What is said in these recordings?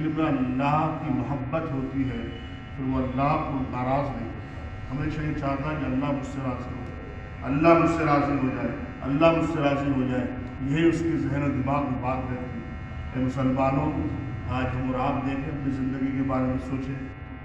دل میں اللہ کی محبت ہوتی ہے پھر وہ اللہ کو ناراض نہیں ہوتا. ہمیشہ یہ چاہتا ہے کہ اللہ مجھ سے راضی ہو جائے، اللہ مجھ سے راضی ہو جائے، اللہ مجھ سے راضی ہو جائے. یہی اس کے ذہن و دماغ میں بات رہتی ہے. اے مسلمانوں، آج ہم اور آپ دیکھیں، اپنی زندگی کے بارے میں سوچیں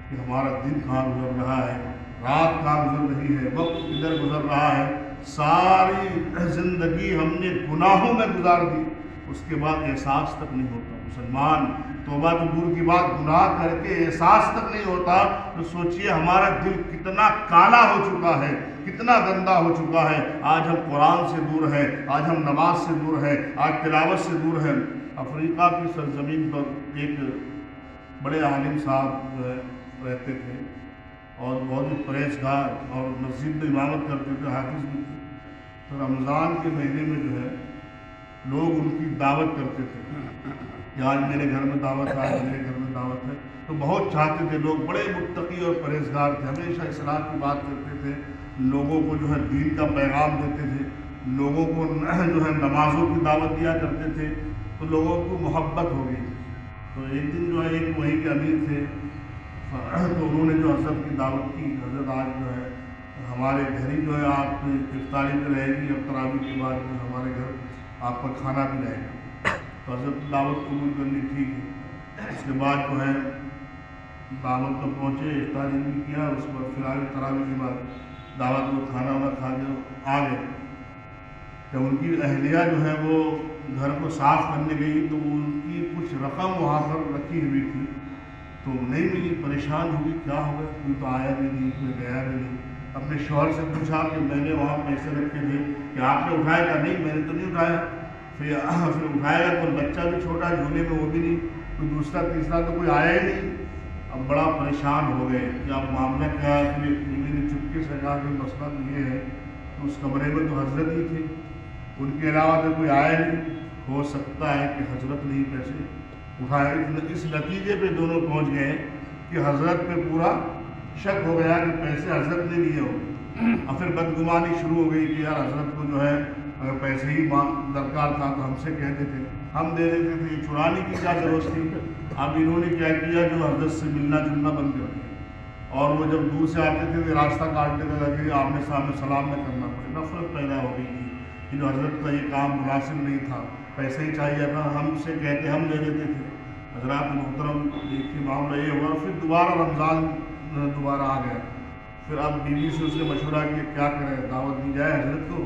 کہ ہمارا دن کہاں گزر رہا ہے، رات کہاں گزر رہی ہے، وقت کدھر گزر رہا ہے. ساری زندگی ہم نے گناہوں میں گزار دی، اس کے بعد احساس تک نہیں ہوتا. مسلمان توبہ تو دور کی بات، گناہ کر کے احساس تک نہیں ہوتا. تو سوچئے ہمارا دل کتنا کالا ہو چکا ہے، کتنا گندا ہو چکا ہے. آج ہم قرآن سے دور ہیں، آج ہم نماز سے دور ہیں، آج تلاوت سے دور ہیں. افریقہ کی سرزمین پر ایک بڑے عالم صاحب جو ہے رہتے تھے اور بہت ہی پرہیزگار اور مسجد میں امامت کرتے تھے، حافظ بھی تھے. تو رمضان کے مہینے میں جو ہے لوگ ان کی دعوت کرتے تھے کہ آج میرے گھر میں دعوت ہے، آج میرے گھر میں دعوت ہے. تو بہت چاہتے تھے لوگ، بڑے متقی اور پرہیزگار تھے، ہمیشہ اصلاح کی بات کرتے تھے، لوگوں کو جو ہے دین کا پیغام دیتے تھے، لوگوں کو جو ہے نمازوں کی دعوت دیا کرتے تھے. تو لوگوں کو محبت ہو گئی. تو ایک دن جو ہے ایک وہیں کے امیر تھے، تو انہوں نے جو حضرت کی دعوت کی، حضرت آج جو ہے ہمارے گھر ہی جو ہے آپ افطاری میں رہے گی، اور تراویح کے بعد جو ہمارے گھر آپ کا کھانا بھی رہے گا. تو حضرت دعوت قبول کر لی، ٹھیک ہے. اس کے بعد جو ہے دعوت پر پہنچے، افطاری بھی کیا، اس پر پھر تراویح کے بعد دعوت کو کھانا وانا کھا کے آ گئے. جب ان کی اہلیہ جو ہے وہ گھر کو صاف کرنے گئی تو ان کی کچھ رقم وہاں پر رکھی ہوئی تھی، تو نہیں ملی. پریشان ہوئی، کیا ہو گیا، کوئی تو آیا بھی نہیں، کوئی گیا بھی نہیں. اپنے شوہر سے پوچھا کہ میں نے وہاں پیسے رکھے تھے کہ آپ نے اٹھائے گا؟ نہیں، میں نے تو نہیں اٹھایا. پھر اٹھائے گا تو بچہ بھی چھوٹا جھولے میں، وہ بھی نہیں، کوئی دوسرا تیسرا تو کوئی آیا ہی نہیں. اب بڑا پریشان ہو گئے کہ اب معاملہ کیا ہے. پھر بیوی نے چپکے سے کہا کہ مسئلہ تو یہ ہے کہ اس کمرے میں تو حضرت ہی تھے، ان کے علاوہ تو کوئی آیا نہیں، ہو سکتا ہے کہ حضرت نے ہی پیسے اٹھائے. اس نتیجے پہ دونوں پہنچ گئے کہ حضرت پہ پورا شک ہو گیا کہ پیسے حضرت نے لیے ہو. اور پھر بدگمانی شروع ہو گئی کہ یار حضرت کو جو ہے اگر پیسے ہی درکار تھا تو ہم سے کہتے تھے، ہم دے دیتے تھے، یہ چرانے کی کیا ضرورت تھی. اب انہوں نے کیا کیا، جو حضرت سے ملنا جلنا بند کر دیا. اور وہ جب دور سے آتے تھے تو راستہ کاٹنے کا لگے، آمنے سامنے سلام نہ کرنا پڑے. نفرت پیدا ہو گئی تھی کہ جو حضرت کا یہ کام مناسب نہیں تھا، پیسے ہی چاہیے تھا، ہم سے کہتے ہم دے دیتے تھے. حضرات محترم دیکھیے معاملہ یہ ہوا. پھر دوبارہ رمضان دوبارہ آ گیا. پھر اب بیوی سے اس نے مشورہ کیا کیا کرے، دعوت دی جائے حضرت کو.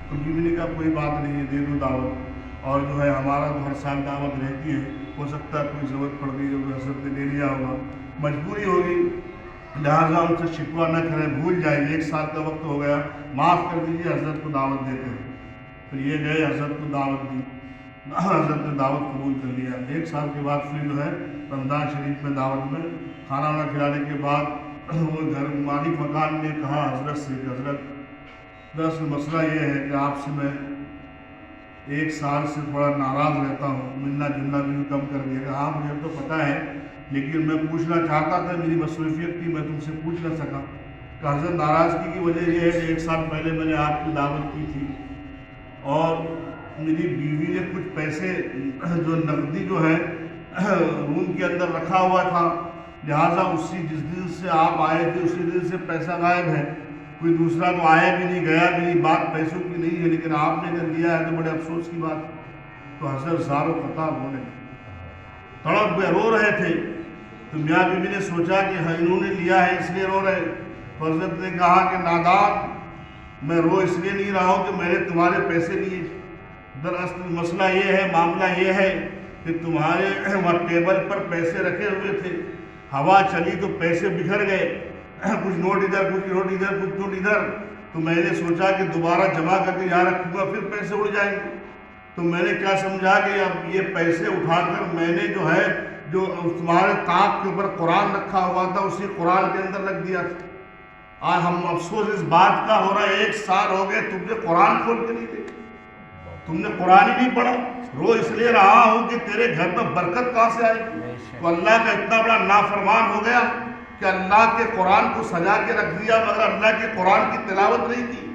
تو بیوی نے کہا کوئی بات نہیں ہے، دے دو دعوت. اور جو ہے ہمارا تو ہر سال دعوت رہتی ہے، ہو سکتا ہے کوئی ضرورت پڑ گئی ہوگی، حضرت نے دے لیا ہوگا، مجبوری ہوگی، لہٰذا ان سے شکوہ نہ کریں، بھول جائیے، 1 سال کا وقت ہو گیا، معاف کر دیجیے، حضرت کو دعوت دیتے ہیں. پھر یہ گئے، حضرت کو دعوت دی، حضرت نے دعوت قبول کر لیا. 1 سال کے بعد پھر جو ہے رمضان شریف میں دعوت میں کھانا وانا کھلانے کے بعد وہ گھر مالک مکان نے کہا حضرت سے کہ حضرت دراصل مسئلہ یہ ہے کہ آپ سے میں 1 سال سے تھوڑا ناراض رہتا ہوں، ملنا جلنا بھی کم کر دیا. کہ ہاں مجھے تو پتہ ہے، لیکن میں پوچھنا چاہتا تھا، میری مصروفیت تھی، میں تم سے پوچھ نہ سکا. کہ حضرت ناراضگی کی وجہ یہ ہے کہ 1 سال پہلے میں نے آپ کی دعوت کی تھی اور میری بیوی نے کچھ پیسے جو نقدی جو ہے روم کے اندر رکھا ہوا تھا، لہٰذا جس دن سے آپ آئے تھے اسی دن سے پیسہ غائب ہے. کوئی دوسرا تو آیا بھی نہیں، گیا بھی نہیں، بات پیسوں کی نہیں ہے، لیکن آپ نے اگر لیا ہے تو بڑے افسوس کی بات. تو حضرت زار و قطع رونے تڑپ گئے، رو رہے تھے. تو میاں بیوی نے سوچا کہ انہوں نے لیا ہے اس لیے رو رہے. تو حضرت نے کہا کہ نادان، میں رو اس لیے نہیں رہا ہوں کہ میں نے تمہارے پیسے لیے. دراصل مسئلہ یہ ہے، معاملہ یہ ہے کہ تمہارے وہاں ٹیبل پر پیسے رکھے ہوئے تھے، ہوا چلی تو پیسے بکھر گئے، کچھ نوٹ ادھر، کچھ نوٹ ادھر، کچھ نوٹ ادھر. تو میں نے سوچا کہ دوبارہ جمع کر کے یہاں رکھوں گا پھر پیسے اڑ جائیں گے. تو میں نے کیا سمجھا کہ اب یہ پیسے اٹھا کر میں نے جو ہے جو تمہارے طاق کے اوپر قرآن رکھا ہوا تھا اسی قرآن کے اندر رکھ دیا تھا. آج ہم افسوس اس بات کا ہو رہا ہے 1 سال ہو گئے تم نے قرآن کھول کے نہیں دیکھا، تم نے قرآن ہی نہیں پڑھا. رو اس لیے رہا ہوں کہ تیرے گھر میں برکت کہاں سے آئی. تو اللہ کا اتنا بڑا نافرمان ہو گیا کہ اللہ کے قرآن کو سجا کے رکھ دیا مگر اللہ کے قرآن کی تلاوت نہیں کی.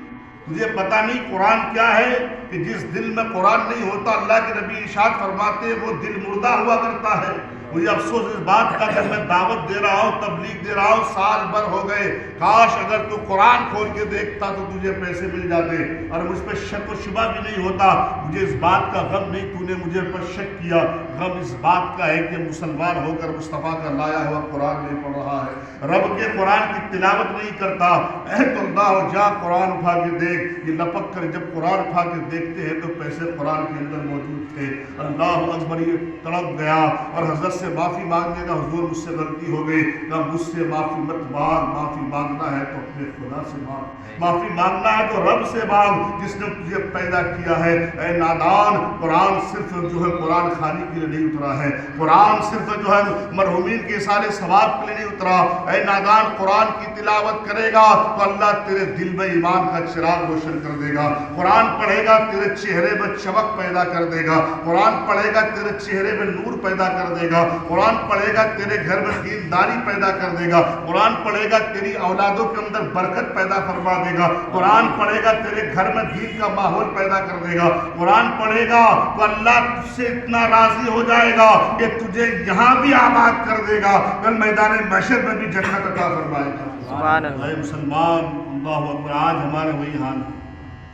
تجھے پتہ نہیں قرآن کیا ہے کہ جس دل میں قرآن نہیں ہوتا، اللہ کے نبی ارشاد فرماتے ہیں وہ دل مردہ ہوا کرتا ہے. مجھے افسوس اس بات کا کہ میں دعوت دے رہا ہوں، تبلیغ دے رہا ہوں، سال بھر ہو گئے، کاش اگر تو قرآن کھول کے دیکھتا تو تجھے پیسے مل جاتے، اور مجھ پہ شک و شبہ بھی نہیں ہوتا۔ مجھے اس بات کا غم نہیں تو نے مجھے پر شک کیا، غم اس بات کا ہے کہ مسلمان ہو کر مصطفیٰ کا لایا ہوا قرآن نہیں پڑھ رہا ہے، رب کے قرآن کی تلاوت نہیں کرتا۔ اے تو اللہ جا قرآن اٹھا کے دیکھ، یہ لپک کر جب قرآن اٹھا کے دیکھتے ہیں تو پیسے قرآن کے اندر موجود تھے۔ اللہ اکبر، یہ تڑپ گیا اور حضرت سے معافی مانگنے کا، حضور مجھ سے غلطی ہو گئی، کہ مجھ سے معافی مت مانگ، معافی مانگنا ہے تو اپنے خدا سے مانگ، معافی مانگنا ہے تو رب سے مانگ جس نے تجھے پیدا کیا ہے۔ اے نادان، قرآن صرف جو ہے قرآن خانی کے لیے نہیں اترا ہے، قرآن صرف جو ہے مرحومین کے سارے ثواب کے لیے نہیں اترا۔ اے نادان، قرآن کی تلاوت کرے گا تو اللہ تیرے دل میں ایمان کا چراغ روشن کر دے گا، قرآن پڑھے گا تیرے چہرے میں چمک پیدا کر دے گا، قرآن پڑھے گا تیرے چہرے میں نور پیدا کر دے گا، قرآن پڑھے گا تیرے گھر میں دینداری پیدا کر دے گا، قرآن پڑھے گا تیری اولادوں کے اندر برکت پیدا فرما دے گا، قرآن پڑھے گا تیرے گھر میں دین کا ماحول پیدا کر دے گا، قرآن پڑھے گا تو اللہ تجھ سے اتنا راضی ہو جائے گا کہ تجھے یہاں بھی آباد کر دے گا، کل میدان محشر میں بھی جنت عطا فرمائے گا۔ سبحان اللہ۔ اے مسلمان، اللہ اکبر، آج ہمارا وہی حال ہے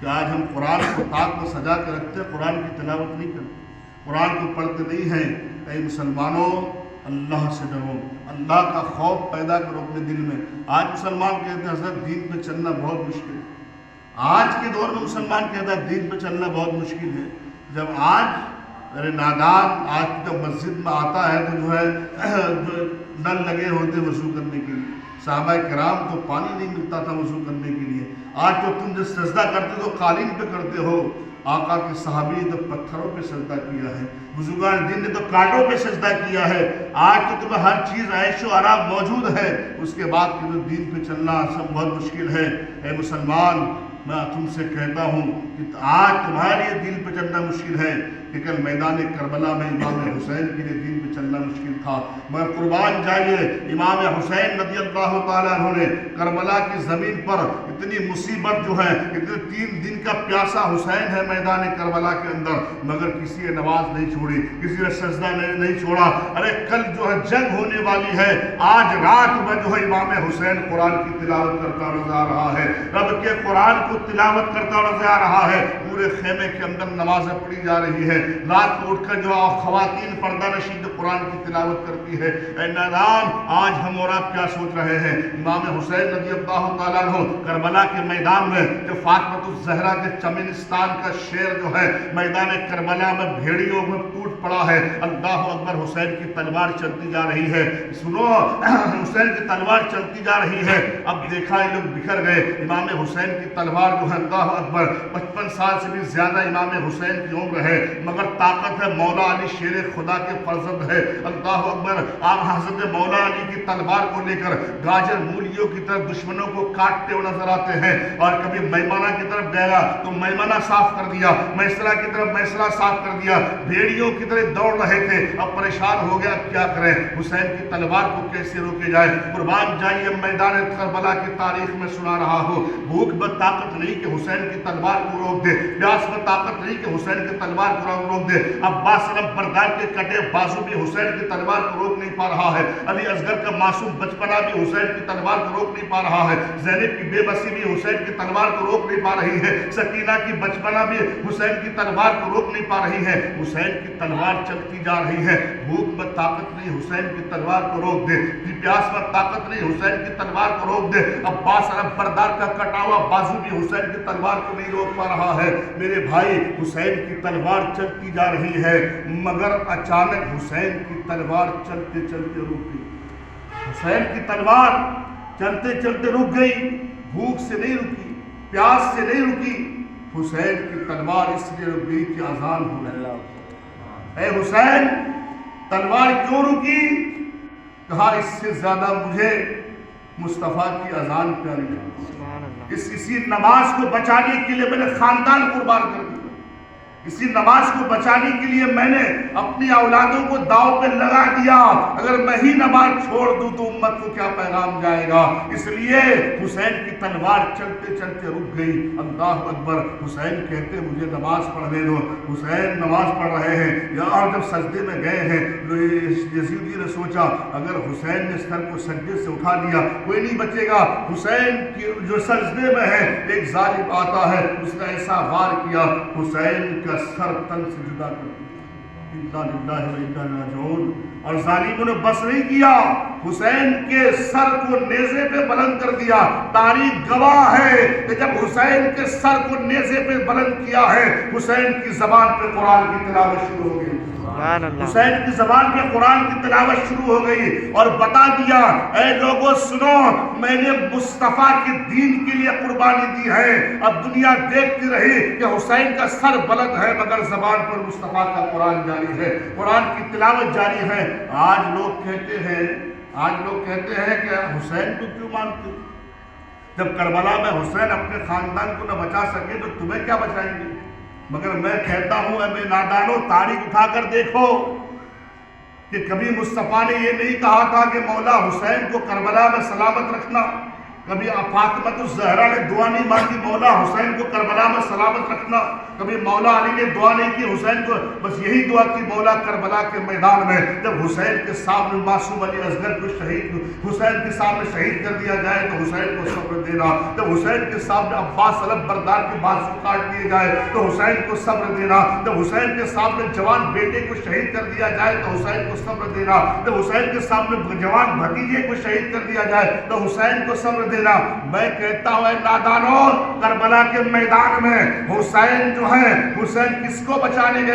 کہ آج ہم قرآن کو طاق میں سجا کے رکھتے، قرآن کی تلاوت نہیں کرتے، قرآن کو پڑھتے نہیں ہیں۔ اے مسلمانوں، اللہ سے ڈرو، اللہ کا خوف پیدا کرو اپنے دل میں۔ آج مسلمان کہتے ہیں حضرت دین پہ چلنا بہت مشکل ہے، آج کے دور میں مسلمان کہتا ہے دین پہ چلنا بہت مشکل ہے۔ جب آج ارے نادان آج جب مسجد میں آتا ہے تو جو ہے نل لگے ہوتے وضو کرنے کے لیے، صحابہ کرام تو پانی نہیں ملتا تھا وضو کرنے کے لیے، آج تو تم جو سجدہ کرتے تو قالین پہ کرتے ہو، آقا کے صحابی نے تو پتھروں پہ سجدہ کیا ہے، بزرگان دین نے تو کانٹوں پہ سجدہ کیا ہے، آج تو تمہیں ہر چیز عیش و آرام موجود ہے، اس کے بعد کہ دین پہ چلنا سب بہت مشکل ہے۔ اے مسلمان، میں تم سے کہتا ہوں کہ آج تمہارے لیے دین پہ چلنا مشکل ہے کہ کل میدان کربلا میں امام حسین کے لیے دین پہ چلنا مشکل تھا، مگر قربان جائیے امام حسین رضی اللہ تعالیٰ عنہ نے کربلا کی زمین پر اتنی مصیبت جو ہے، اتنے 3 دن کا پیاسا حسین ہے میدان کربلا کے اندر، مگر کسی نے نماز نہیں چھوڑی، کسی نے سجدہ نہیں چھوڑا۔ ارے کل جو ہے جنگ ہونے والی ہے، آج رات میں جو ہے امام حسین قرآن کی تلاوت کرتا نظر آ رہا ہے، رب کے قرآن کو تلاوت کرتا نظر آ رہا ہے، پورے خیمے کے اندر نمازیں پڑھی جا رہی ہے، رات کو اٹھ کر جو خواتین پردہ نشین قرآن کی تلاوت کرتی ہے۔ اے نادان، آج ہم اور آپ کیا سوچ رہے ہیں؟ امام حسین رضی اللہ تعالیٰ عنہ کربلا کے میدان میں جو فاطمہ الزہرا کے چمنستان کا شیر جو ہے میدان کربلا میں بھیڑیوں میں ٹوٹ پڑا ہے، اللہ اکبر، حسین کی تلوار چلتی جا رہی ہے، سنو، حسین کی تلوار چلتی جا رہی ہے۔ اب دیکھا یہ لوگ بکھر گئے، امام حسین کی تلوار جو ہے اللہ اکبر 55 سال سے بھی زیادہ امام حسین کی عمر ہے، مگر طاقت ہے، مولا علی شیر خدا کے فرزند ہے، اللہ اکبر۔ آپ حضرت مولا علی کی تلوار کو لے کر گاجر مولیوں کی طرف دشمنوں کو کاٹتے ہوئے نظر آتے ہیں، اور کبھی میمنہ کی طرف گیا تو میمنہ صاف کر دیا، میسرہ کی طرف میسرہ صاف کر دیا، بھیڑیوں کی طرف دوڑ رہے تھے، اب پریشان ہو گیا، اب کیا کریں، حسین کی تلوار کو کیسے روکے جائے؟ قربان جائیے، میدان کربلا کی تاریخ میں سنا رہا ہوں، بھوک میں طاقت نہیں کہ حسین کی تلوار کو روک دے، پیاس میں طاقت نہیں کہ حسین کی تلوار کو روک دے، عباس علم بردار کے کٹے بازو بھی حسین کی تلوار کو روک نہیں پا رہا ہے، علی اصغر کا معصوم بچپنا بھی حسین کی تلوار کو روک نہیں پا رہا ہے، زینب کی بے بسی بھی حسین کی تلوار کو روک نہیں پا رہی ہے، سکینہ کی بچپنا بھی حسین کی تلوار کو روک نہیں پا رہی ہے، حسین کی تلوار چلتی جا رہی ہے، بھوک میں طاقت نہیں حسین کی تلوار کو روک دے، پیاس میں طاقت نہیں حسین کی تلوار کو روک دے، عباس علم بردار کا کٹا ہوا بازو بھی حسین کی تلوار کو نہیں روک پا رہا ہے۔ میرے بھائی، حسین کی تلوار چلتی جا رہی ہے، مگر اچانک حسین کی تلوار چلتے چلتے رک گئی، حسین کی تلوار چلتے چلتے رک گئی، بھوک سے نہیں رکی، پیاس سے نہیں رکی، حسین کی تلوار اس لیے رک گئی کہ اذان ہو رہی۔ اے حسین، تلوار کیوں رکی؟ کہا اس سے زیادہ مجھے مصطفیٰ کی اذان پیاری ہے، اسی نماز کو بچانے کے لیے میں نے خاندان قربان کر دیا، اسی نماز کو بچانے کے لیے میں نے اپنی اولادوں کو داؤ پہ لگا دیا، اگر میں ہی نماز چھوڑ دوں تو امت کو کیا پیغام جائے گا؟ اس لیے حسین کی تلوار چلتے چلتے رک گئی۔ اللہ اکبر، حسین کہتے مجھے نماز پڑھنے دو۔ حسین نماز پڑھ رہے ہیں یار، جب سجدے میں گئے ہیں یزیدی نے سوچا اگر حسین نے سر کو سجدے سے اٹھا لیا کوئی نہیں بچے گا۔ حسین کی جو سجدے میں ہے، ایک ظالم آتا ہے، اس نے ایسا وار کیا، حسین کا سر تن سے جدا کر دیا۔ انا للہ و انا الیہ راجعون۔ اور ظالموں نے بس نہیں کیا، حسین کے سر کو نیزے پہ بلند کر دیا۔ تاریخ گواہ ہے کہ جب حسین کے سر کو نیزے پہ بلند کیا ہے، حسین کی زبان پہ قرآن کی تلاوت شروع ہو گئی۔ حسین کی زبان پہ قرآن کی تلاوت شروع ہو گئی اور بتا دیا اے لوگوں سنو، میں نے مصطفیٰ کے دین کے لیے قربانی دی ہے۔ اب دنیا دیکھتی رہی کہ حسین کا سر بلند ہے مگر زبان پر مصطفیٰ کا قرآن جاری ہے، قرآن کی تلاوت جاری ہے۔ آج لوگ کہتے ہیں کہ حسین کو کیوں مانتے؟ جب کربلا میں حسین اپنے خاندان کو نہ بچا سکے تو تمہیں کیا بچائیں گے؟ مگر میں کہتا ہوں اے میں نادانو، تاریخ اٹھا کر دیکھو کہ کبھی مصطفیٰ نے یہ نہیں کہا تھا کہ مولا حسین کو کربلا میں سلامت رکھنا۔ کبھی فاطمہ الزہرا نے دعا نہیں مانگی مولا حسین کو کربلا میں سلامت رکھنا۔ کبھی مولا علی نے دعا نہیں کی حسین کو، بس یہی دعا کی مولا کربلا کے میدان میں جب حسین کے سامنے معصوم علی اصغر کو حسین کے سامنے شہید کر دیا جائے تو حسین کو صبر دینا، جب حسین کے سامنے عباس علم بردار کے بازو کاٹ دیے جائے تو حسین کو صبر دینا، جب حسین کے سامنے جوان بیٹے کو شہید کر دیا جائے تو حسین کو صبر دینا، جب حسین کے سامنے جوان بھتیجے کو شہید کر دیا جائے تو حسین کو صبر دینا۔ میں کہتا ہوں اے نادانو، کربلا کے میدان میں حسین جو ہے، حسین کس کو بچانے گئے؟